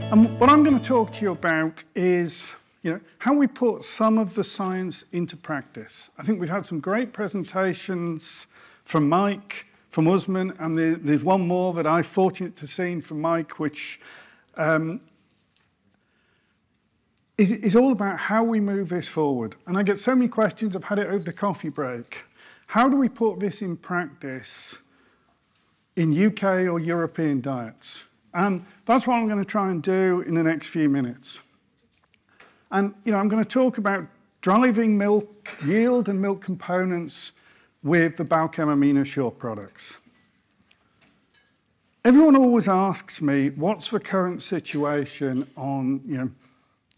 And what I'm going to talk to you about is, how we put some of the science into practice. I think we've had some great presentations from Mike, from Usman, and there's one more that I'm fortunate to see from Mike, which is all about how we move this forward. And I get so many questions, I've had it over the coffee break. How do we put this in practice in UK or European diets? And that's what I'm going to try and do in the next few minutes. And I'm going to talk about driving milk yield and milk components with the Balchem AminoShure products. Everyone always asks me, what's the current situation on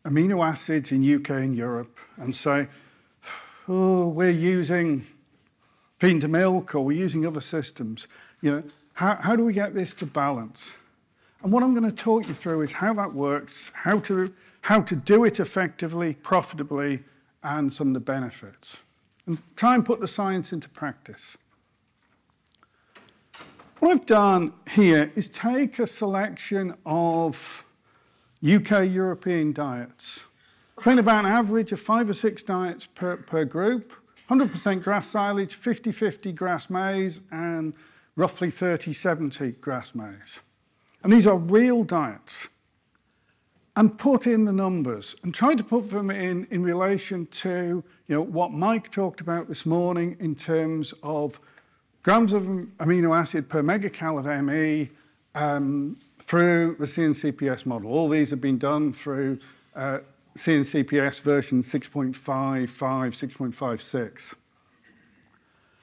amino acids in UK and Europe, and say, oh, we're using feed to milk or we're using other systems. How do we get this to balance? And what I'm going to talk you through is how that works, how to do it effectively, profitably, and some of the benefits. And try and put the science into practice. What I've done here is take a selection of UK European diets. Think about an average of 5 or 6 diets per group, 100% grass silage, 50-50 grass maize, and roughly 30-70 grass maize. And these are real diets. And put in the numbers and try to put them in relation to what Mike talked about this morning in terms of grams of amino acid per megacal of ME through the CNCPS model. All these have been done through CNCPS version 6.55, 6.56.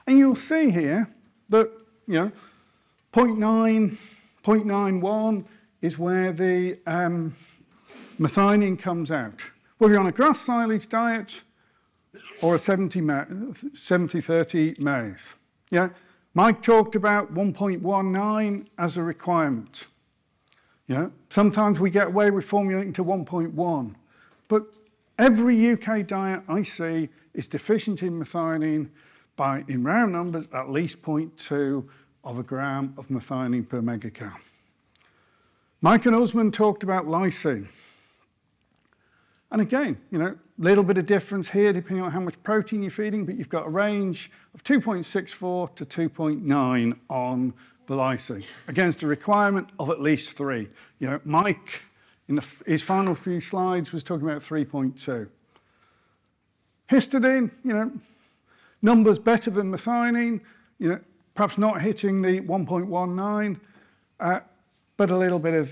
And you'll see here that 0.91 is where the methionine comes out. Whether you're on a grass silage diet or a 70-30 maize. Mike talked about 1.19 as a requirement. Sometimes we get away with formulating to 1.1, but every UK diet I see is deficient in methionine by, in round numbers, at least 0.2 of a gram of methionine per megacal. Mike and Usman talked about lysine. And again, little bit of difference here depending on how much protein you're feeding, but you've got a range of 2.64 to 2.9 on the lysine, against a requirement of at least 3. Mike, in his final few slides, was talking about 3.2. Histidine, numbers better than methionine, perhaps not hitting the 1.19, but a little bit of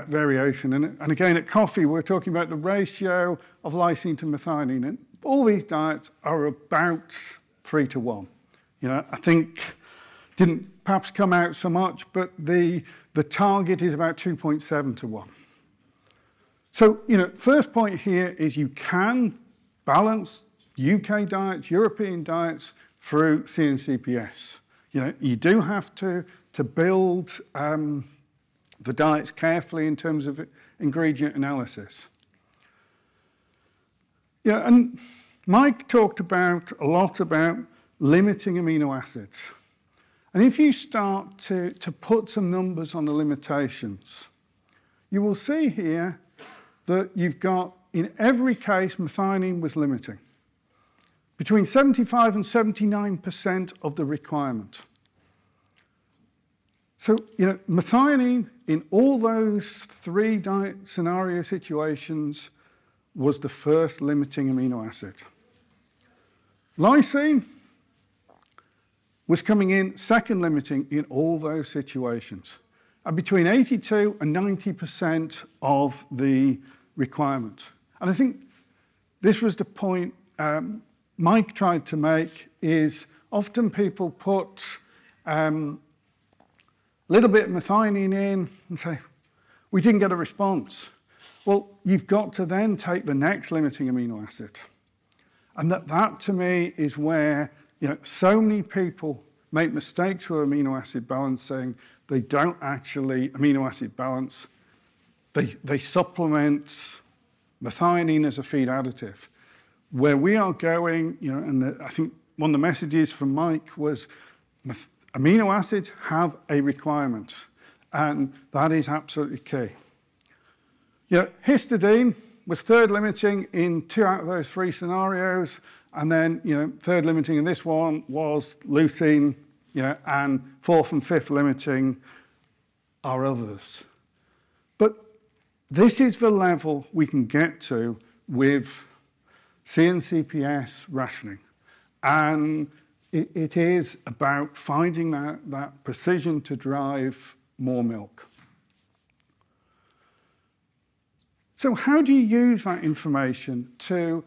variation. And again, at coffee, we're talking about the ratio of lysine to methionine. And all these diets are about 3 to 1. I think didn't perhaps come out so much, but the target is about 2.7 to 1. So, first point here is you can balance UK diets, European diets through CNCPS. You do have to build the diets carefully in terms of ingredient analysis. And Mike talked a lot about limiting amino acids. And if you start to put some numbers on the limitations, you will see here that you've got, in every case, methionine was limiting. Between 75 and 79% of the requirement. So, methionine in all those 3 diet scenario situations was the first limiting amino acid. Lysine was coming in second limiting in all those situations, and between 82 and 90% of the requirement. And I think this was the point Mike tried to make, is often people put little bit of methionine in and say, we didn't get a response. Well, you've got to then take the next limiting amino acid. And that to me is where so many people make mistakes with amino acid balancing. They don't actually amino acid balance. They supplement methionine as a feed additive. Where we are going, and I think one of the messages from Mike was amino acids have a requirement, and that is absolutely key. Histidine was third limiting in 2 out of those 3 scenarios, and then third limiting in this one was leucine, and 4th and 5th limiting are others. But this is the level we can get to with CNCPS rationing, and it is about finding that precision to drive more milk. So how do you use that information to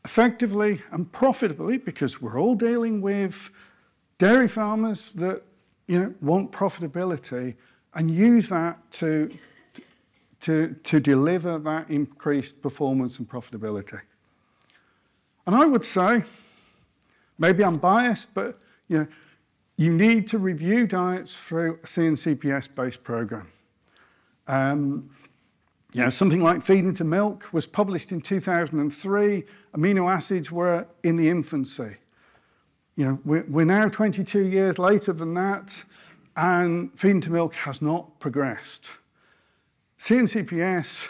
effectively and profitably, because we're all dealing with dairy farmers that want profitability, and use that to deliver that increased performance and profitability? And I would say, maybe I'm biased, but you need to review diets through a CNCPS-based program. Something like Feeding to Milk was published in 2003. Amino acids were in the infancy. We're now 22 years later than that, and Feeding to Milk has not progressed. CNCPS,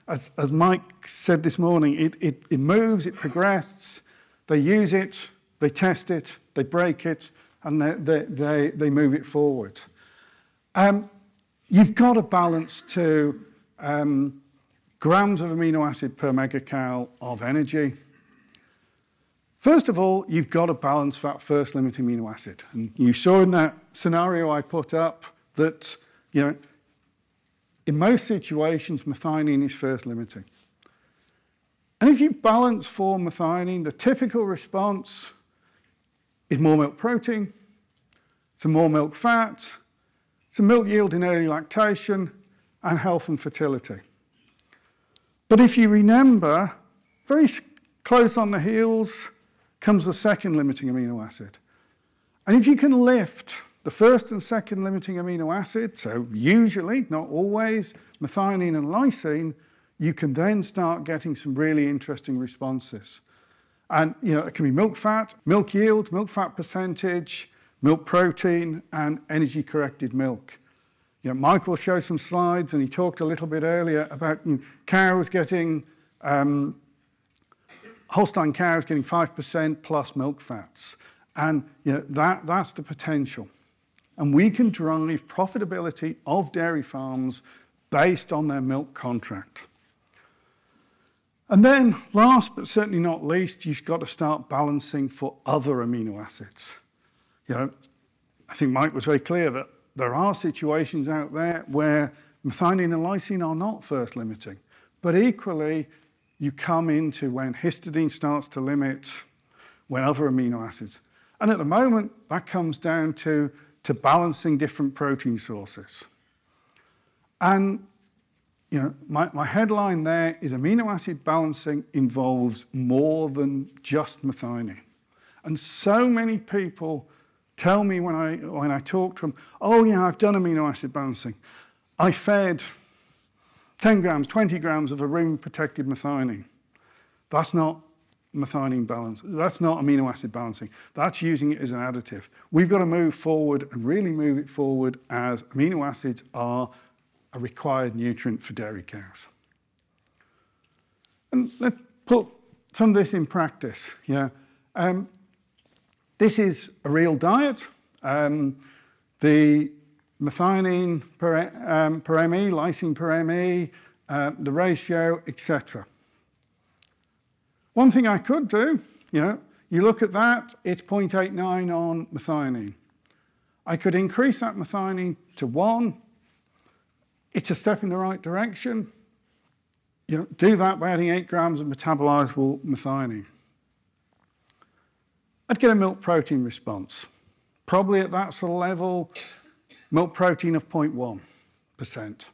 as Mike said this morning, it moves, it progresses, they use it, they test it, they break it, and they move it forward. You've got a balance to grams of amino acid per megacal of energy. First of all, you've got to balance that first limiting amino acid. And you saw in that scenario I put up that, in most situations, methionine is first limiting. And if you balance for methionine, the typical response is more milk protein, some more milk fat, some milk yield in early lactation, and health and fertility. But if you remember, very close on the heels comes the second limiting amino acid. And if you can lift the first and second limiting amino acid, so usually, not always, methionine and lysine, you can then start getting some really interesting responses. And it can be milk fat, milk yield, milk fat percentage, milk protein, and energy-corrected milk. Michael showed some slides, and he talked a little bit earlier about cows getting, Holstein cows getting 5% plus milk fats. And that's the potential. And we can drive profitability of dairy farms based on their milk contract. And then, last but certainly not least, you've got to start balancing for other amino acids. I think Mike was very clear that there are situations out there where methionine and lysine are not first limiting. But equally, you come into when histidine starts to limit, when other amino acids. And at the moment, that comes down to balancing different protein sources. And my headline there is amino acid balancing involves more than just methionine. And so many people tell me when I talk to them, oh yeah, I've done amino acid balancing. I fed 10 grams, 20 grams of a room-protected methionine. That's not methionine balance. That's not amino acid balancing. That's using it as an additive. We've got to move forward and really move it forward as amino acids are a required nutrient for dairy cows. And let's put some of this in practice. This is a real diet. The methionine per ME, lysine per ME, the ratio, etc. One thing I could do, you look at that, it's 0.89 on methionine. I could increase that methionine to 1. It's a step in the right direction. Do that by adding 8 grams of metabolizable methionine. I'd get a milk protein response. Probably at that sort of level, milk protein of 0.1%.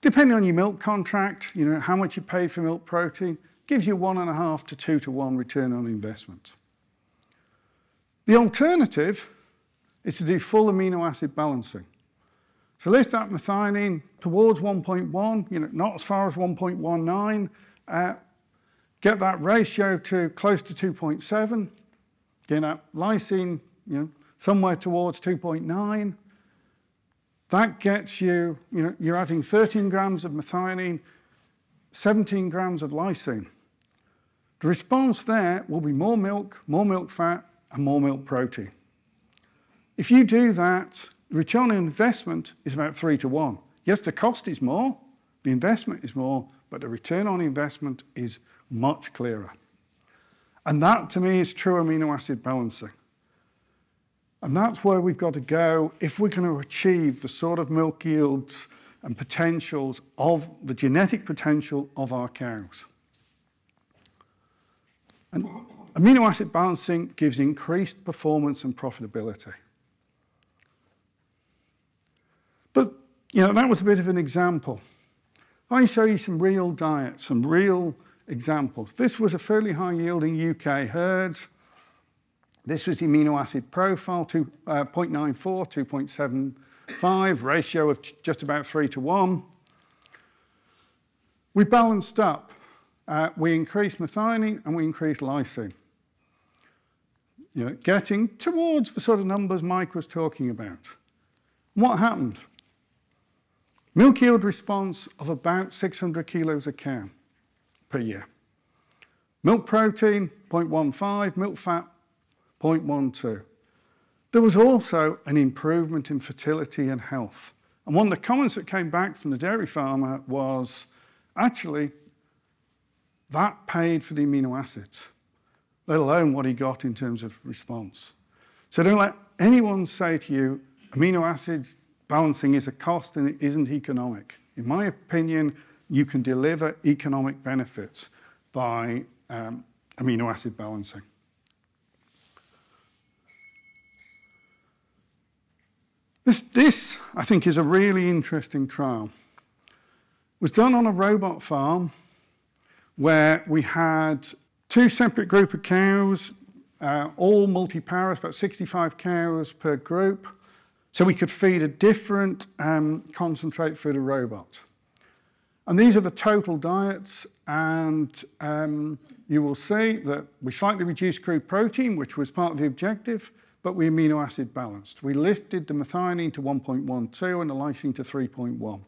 Depending on your milk contract, how much you pay for milk protein, gives you 1.5 to 2 to 1 return on investment. The alternative is to do full amino acid balancing. So lift that methionine towards 1.1, not as far as 1.19, get that ratio to close to 2.7, get that lysine, somewhere towards 2.9, that gets you, you're adding 13 grams of methionine, 17 grams of lysine. The response there will be more milk fat, and more milk protein. If you do that, the return on investment is about 3 to 1. Yes, the cost is more, the investment is more, but the return on investment is much clearer. And that, to me, is true amino acid balancing. And that's where we've got to go if we're going to achieve the sort of milk yields and potentials of the genetic potential of our cows. And amino acid balancing gives increased performance and profitability. But, that was a bit of an example. Let me show you some real diets, some real examples. This was a fairly high yielding UK herd. This was the amino acid profile, 0.94, 2.75, ratio of just about 3 to 1. We balanced up. We increased methionine and we increased lysine. Getting towards the sort of numbers Mike was talking about. What happened? Milk yield response of about 600 kilos a cow per year. Milk protein, 0.15, milk fat, 0.12. There was also an improvement in fertility and health. And one of the comments that came back from the dairy farmer was, actually, that paid for the amino acids, let alone what he got in terms of response. So don't let anyone say to you, amino acids balancing is a cost and it isn't economic. In my opinion, you can deliver economic benefits by amino acid balancing. This, I think, is a really interesting trial. It was done on a robot farm where we had 2 separate groups of cows, all multi-paras, about 65 cows per group. So we could feed a different concentrate through the robot. And these are the total diets, and you will see that we slightly reduced crude protein, which was part of the objective, but we amino acid balanced. We lifted the methionine to 1.12 and the lysine to 3.1.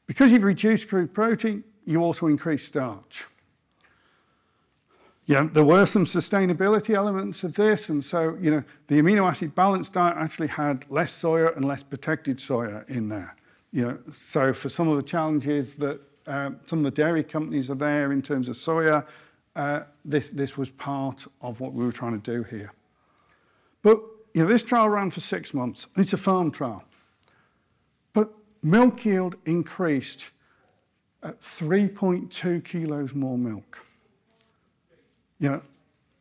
Because you've reduced crude protein, you also increase starch. There were some sustainability elements of this, and so, the amino acid balanced diet actually had less soya and less protected soya in there. So for some of the challenges that some of the dairy companies are there in terms of soya, this was part of what we were trying to do here. But, this trial ran for 6 months, and it's a farm trial. But milk yield increased at 3.2 kilos more milk.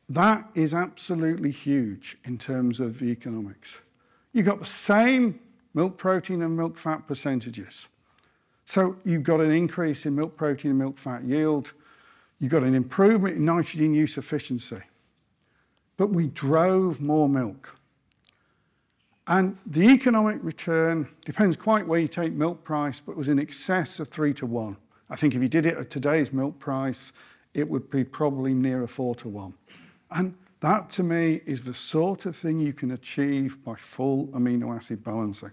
That is absolutely huge in terms of the economics. You got the same milk protein and milk fat percentages. So you've got an increase in milk protein and milk fat yield. You've got an improvement in nitrogen use efficiency. But we drove more milk. And the economic return depends quite where you take milk price, but was in excess of 3 to 1. I think if you did it at today's milk price, it would be probably nearer 4 to 1. And that, to me, is the sort of thing you can achieve by full amino acid balancing.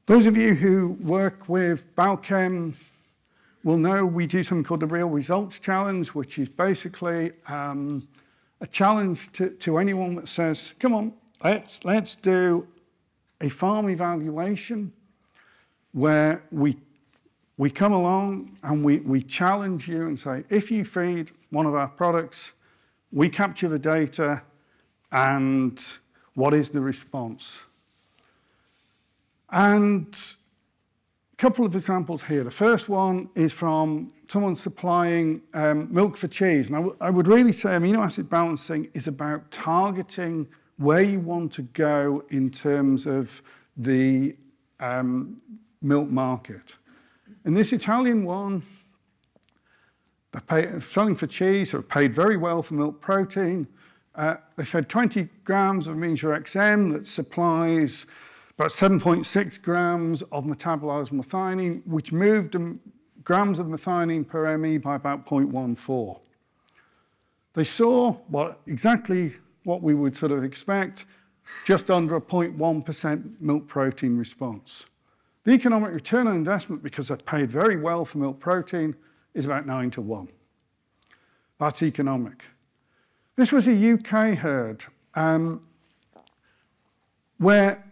Those of you who work with Balchem will know we do something called the Real Results Challenge, which is basically a challenge to anyone that says, come on, let's do a farm evaluation where we come along and we challenge you and say, if you feed one of our products, we capture the data, and what is the response? And a couple of examples here. The first one is from someone supplying milk for cheese. And I would really say amino acid balancing is about targeting where you want to go in terms of the milk market. In this Italian one, they're selling for cheese, or paid very well for milk protein. They fed 20 grams of AminoShure XM that supplies about 7.6 grams of metabolized methionine, which moved grams of methionine per ME by about 0.14. They saw exactly what we would sort of expect, just under a 0.1% milk protein response. The economic return on investment, because they've paid very well for milk protein, is about 9 to 1. That's economic. This was a UK herd where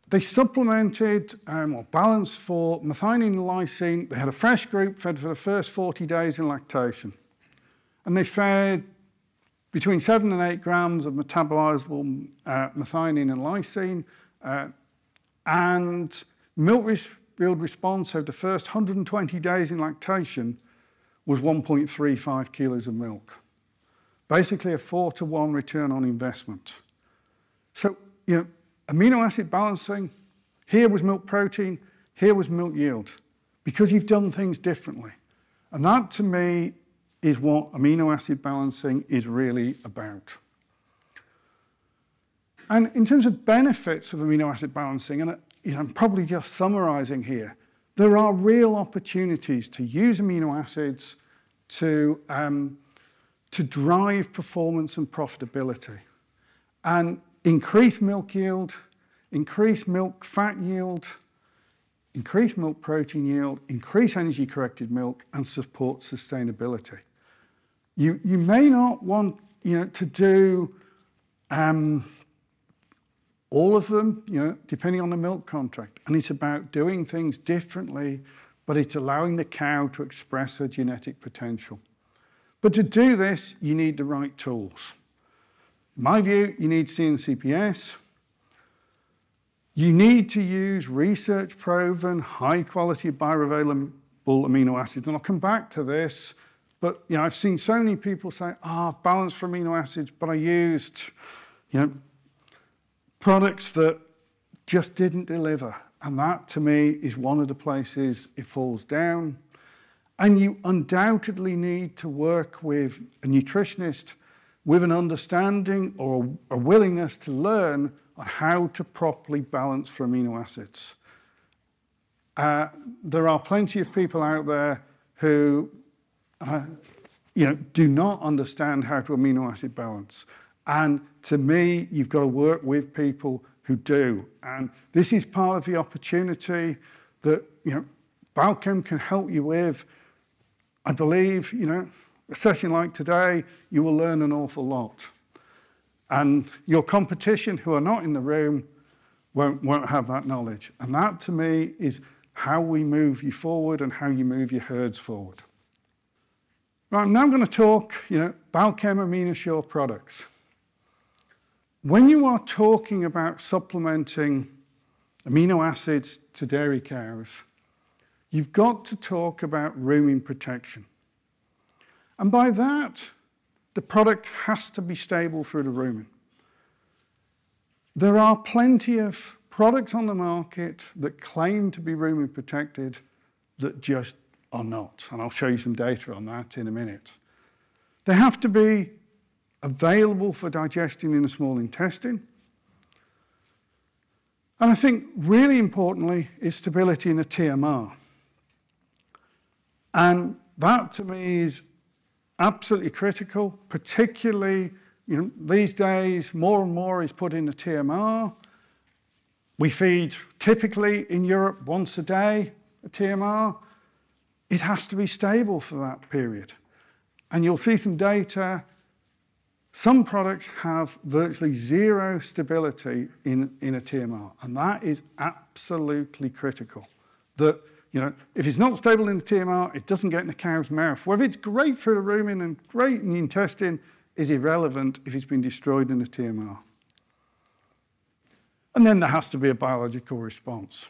they supplemented or balanced for methionine and lysine. They had a fresh group fed for the first 40 days in lactation. And they fed between 7 and 8 grams of metabolizable methionine and lysine. And milk yield response over the first 120 days in lactation was 1.35 kilos of milk. Basically a 4 to 1 return on investment. So, amino acid balancing, here was milk protein, here was milk yield, because you've done things differently. And that, to me, is what amino acid balancing is really about. And in terms of benefits of amino acid balancing, and I'm probably just summarizing here, there are real opportunities to use amino acids to drive performance and profitability, and increase milk yield, increase milk fat yield, increase milk protein yield, increase energy-corrected milk, and support sustainability. You may not want to do all of them, depending on the milk contract. And it's about doing things differently, but it's allowing the cow to express her genetic potential. But to do this, you need the right tools. In my view, you need CNCPS. You need to use research-proven, high-quality bioavailable amino acids. And I'll come back to this, but I've seen so many people say, I've balanced for amino acids, but I used products that just didn't deliver. And that, to me, is one of the places it falls down. And you undoubtedly need to work with a nutritionist with an understanding or a willingness to learn on how to properly balance for amino acids. There are plenty of people out there who do not understand how to amino acid balance. And to me, you've got to work with people who do. And this is part of the opportunity that Balchem can help you with. I believe, a session like today, you will learn an awful lot. And your competition who are not in the room won't have that knowledge. And that, to me, is how we move you forward and how you move your herds forward. Right, I'm now going to talk, Balchem AminoShure products. When you are talking about supplementing amino acids to dairy cows, you've got to talk about rumen protection. And by that, the product has to be stable through the rumen. There are plenty of products on the market that claim to be rumen protected that just are not. And I'll show you some data on that in a minute. They have to be available for digestion in the small intestine. And I think really importantly is stability in the TMR. And that, to me, is absolutely critical, particularly, these days, more and more is put in the TMR. We feed, typically in Europe, once a day, a TMR. It has to be stable for that period. And you'll see some data. Some products have virtually zero stability in a TMR, and that is absolutely critical. That, if it's not stable in the TMR, it doesn't get in the cow's mouth. Whether it's great for the rumen and great in the intestine is irrelevant if it's been destroyed in the TMR. And then there has to be a biological response.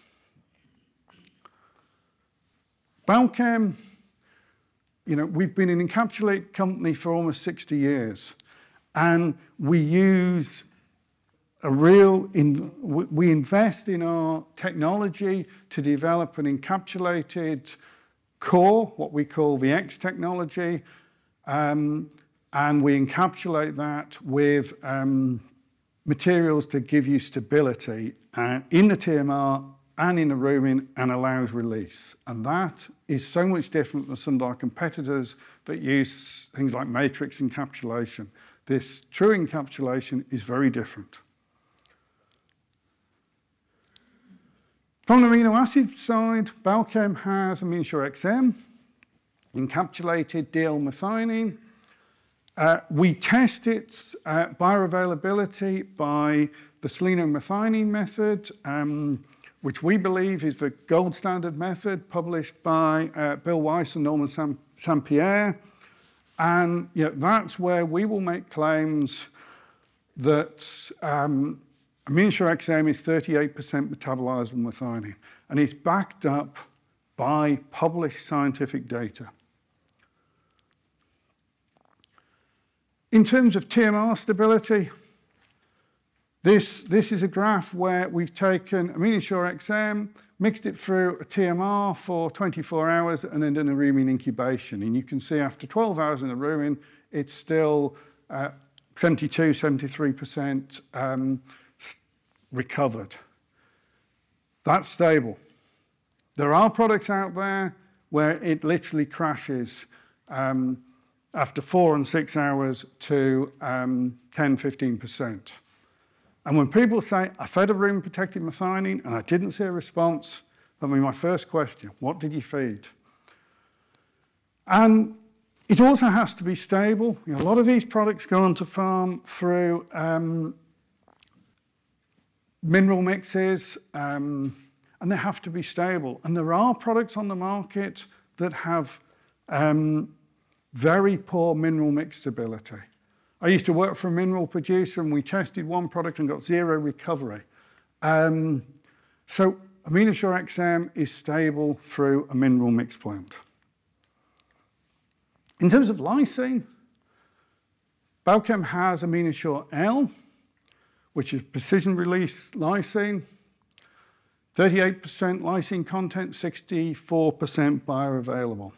Balchem, we've been an encapsulate company for almost 60 years. And we use we invest in our technology to develop an encapsulated core, what we call the X technology, and we encapsulate that with materials to give you stability in the TMR and in the rumen and allows release. And that is so much different than some of our competitors that use things like matrix encapsulation. This true encapsulation is very different. From the amino acid side, Balchem has AminoShure XM, encapsulated D-L-methionine. We test its bioavailability by the selenomethionine method, which we believe is the gold standard method published by Bill Weiss and Norman St. Pierre. And that's where we will make claims that AminoShure XM is 38% metabolizable methionine, and it's backed up by published scientific data. In terms of TMR stability, this is a graph where we've taken AminoShure XM, mixed it through a TMR for 24 hours, and then done a rumen incubation. And you can see after 12 hours in the rumen, it's still 72, 73% recovered. That's stable. There are products out there where it literally crashes after 4 and 6 hours to 10, 15%. And when people say, I fed a rumen-protected methionine and I didn't see a response, that'll be my first question. What did you feed? And it also has to be stable. A lot of these products go onto farm through mineral mixes, and they have to be stable. And there are products on the market that have very poor mineral mix stability. I used to work for a mineral producer, and we tested one product and got 0 recovery. So AminoShure XM is stable through a mineral mix plant. In terms of lysine, Balchem has AminoShure L, which is precision-release lysine, 38% lysine content, 64% bioavailable.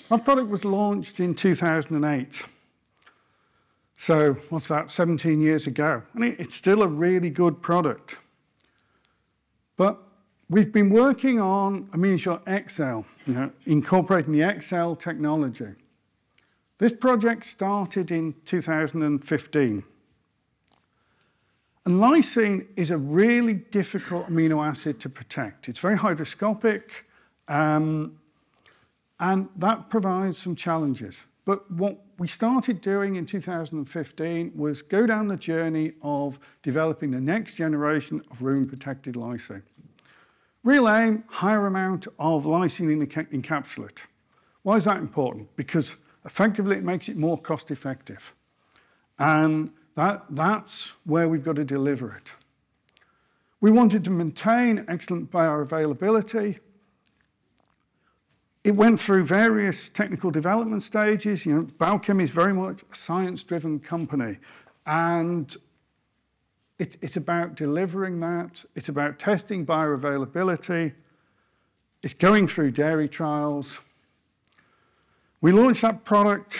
My product was launched in 2008. So what's that, 17 years ago? And it's still a really good product. But we've been working on AminoShure XL, incorporating the XL technology. This project started in 2015. And lysine is a really difficult amino acid to protect. It's very hygroscopic, and that provides some challenges. But what we started doing in 2015 was go down the journey of developing the next generation of rumen-protected lysine. Real aim, higher amount of lysine in the encapsulate. Why is that important? Because effectively it makes it more cost-effective. And that's where we've got to deliver it. We wanted to maintain excellent bioavailability. It went through various technical development stages. Balchem is very much a science-driven company, and it's about delivering that. It's about testing bioavailability. It's going through dairy trials. We launched that product,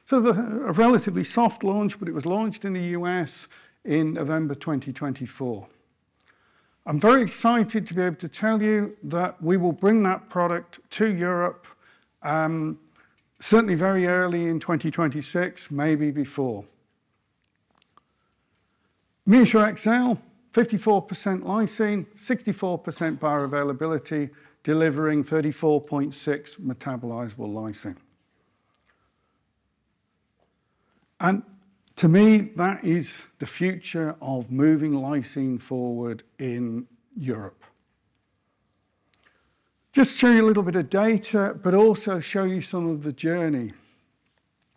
sort of a relatively soft launch, but it was launched in the US in November 2024. I'm very excited to be able to tell you that we will bring that product to Europe, certainly very early in 2026, maybe before. AminoShure XL, 54% lysine, 64% bioavailability, delivering 34.6 metabolizable lysine. And to me, that is the future of moving lysine forward in Europe. Just show you a little bit of data, but also show you some of the journey.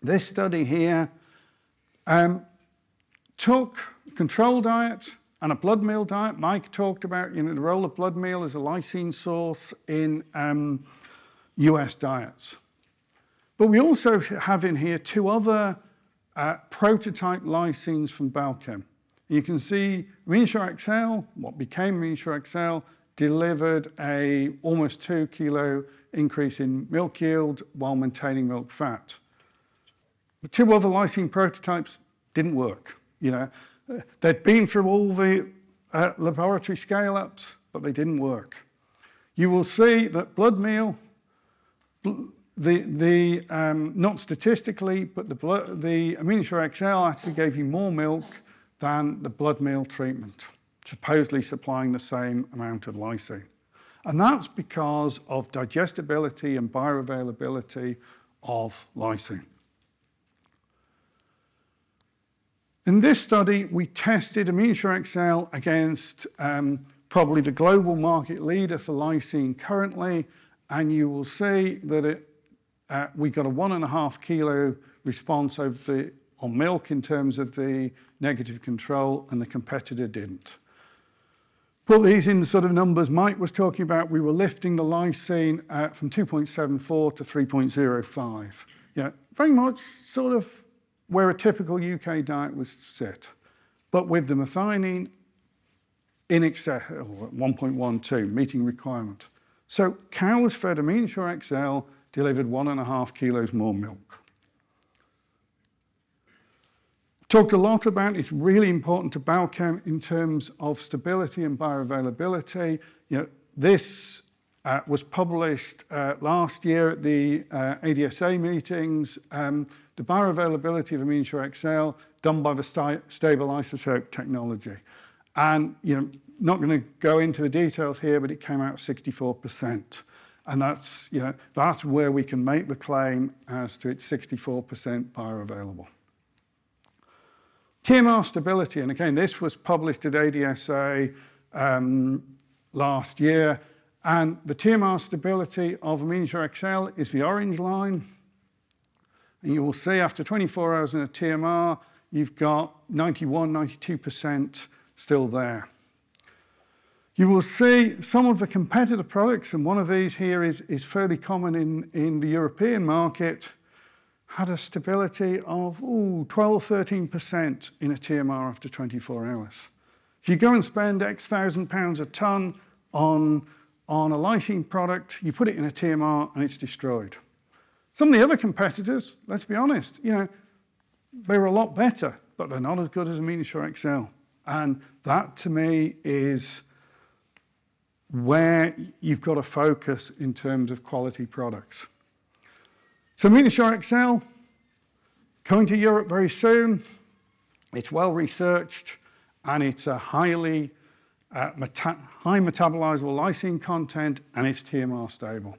This study here took a control diet and a blood meal diet. Mike talked about the role of blood meal as a lysine source in US diets. But we also have in here 2 other prototype lysines from Balchem. You can see AminoShure XL, what became AminoShure XL, delivered a almost 2 kilo increase in milk yield while maintaining milk fat. The 2 other lysine prototypes didn't work. They'd been through all the laboratory scale-ups, but they didn't work. You will see that blood meal, not statistically, but the AminoShure XL actually gave you more milk than the blood meal treatment. supposedly supplying the same amount of lysine. And that's because of digestibility and bioavailability of lysine. In this study, we tested AminoShure XL against probably the global market leader for lysine currently, and you will see that we got a 1.5 kilo response on milk in terms of the negative control, and the competitor didn't. Put these in the sort of numbers Mike was talking about. We were lifting the lysine from 2.74 to 3.05. Yeah, very much sort of where a typical UK diet was sit, but with the methionine in excess of 1.12, meeting requirement. So cows fed AminoShure XL delivered 1.5 kilos more milk. Talked a lot about it's really important to Balchem in terms of stability and bioavailability. You know, this was published last year at the ADSA meetings. The bioavailability of AminoShure XL done by the stable isotope technology. And you know, not going to go into the details here, but it came out 64%. And that's, you know, that's where we can make the claim as to its 64% bioavailable. TMR stability, and again, this was published at ADSA last year, and the TMR stability of AminoShure XL is the orange line, and you will see after 24 hours in a TMR, you've got 91, 92% still there. You will see some of the competitor products, and one of these here is fairly common in the European market, had a stability of 12, 13% in a TMR after 24 hours. If you go and spend X thousand pounds a ton on a lysine product, you put it in a TMR and it's destroyed. Some of the other competitors, let's be honest, you know, they're a lot better, but they're not as good as AminoShure XL. And that to me is where you've got to focus in terms of quality products. So AminoShure XL, coming to Europe very soon. It's well researched, and it's a high metabolizable lysine content, and it's TMR stable.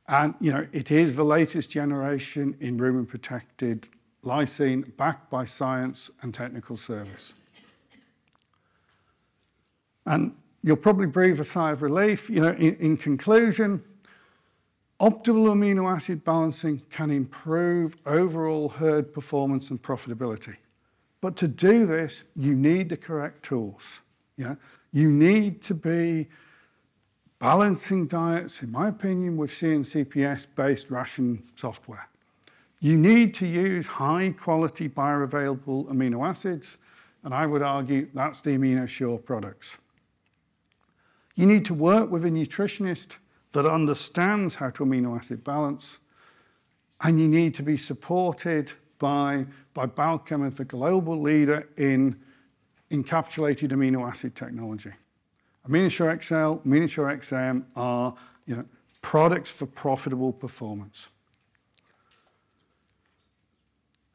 And you know, it is the latest generation in rumen-protected lysine, backed by science and technical service. And you'll probably breathe a sigh of relief. You know, in conclusion, optimal amino acid balancing can improve overall herd performance and profitability. But to do this, you need the correct tools. Yeah? You need to be balancing diets, in my opinion, with CNCPS-based ration software. You need to use high-quality bioavailable amino acids, and I would argue that's the AminoShure products. You need to work with a nutritionist that understands how to amino acid balance, and you need to be supported by Balchem as the global leader in encapsulated amino acid technology. AminoShure XL, AminoShure XM are, you know, products for profitable performance.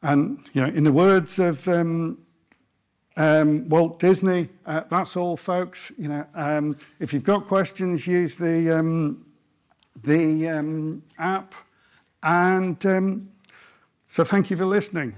And you know, in the words of Walt Disney, that's all, folks. You know, if you've got questions, use the app. And so thank you for listening.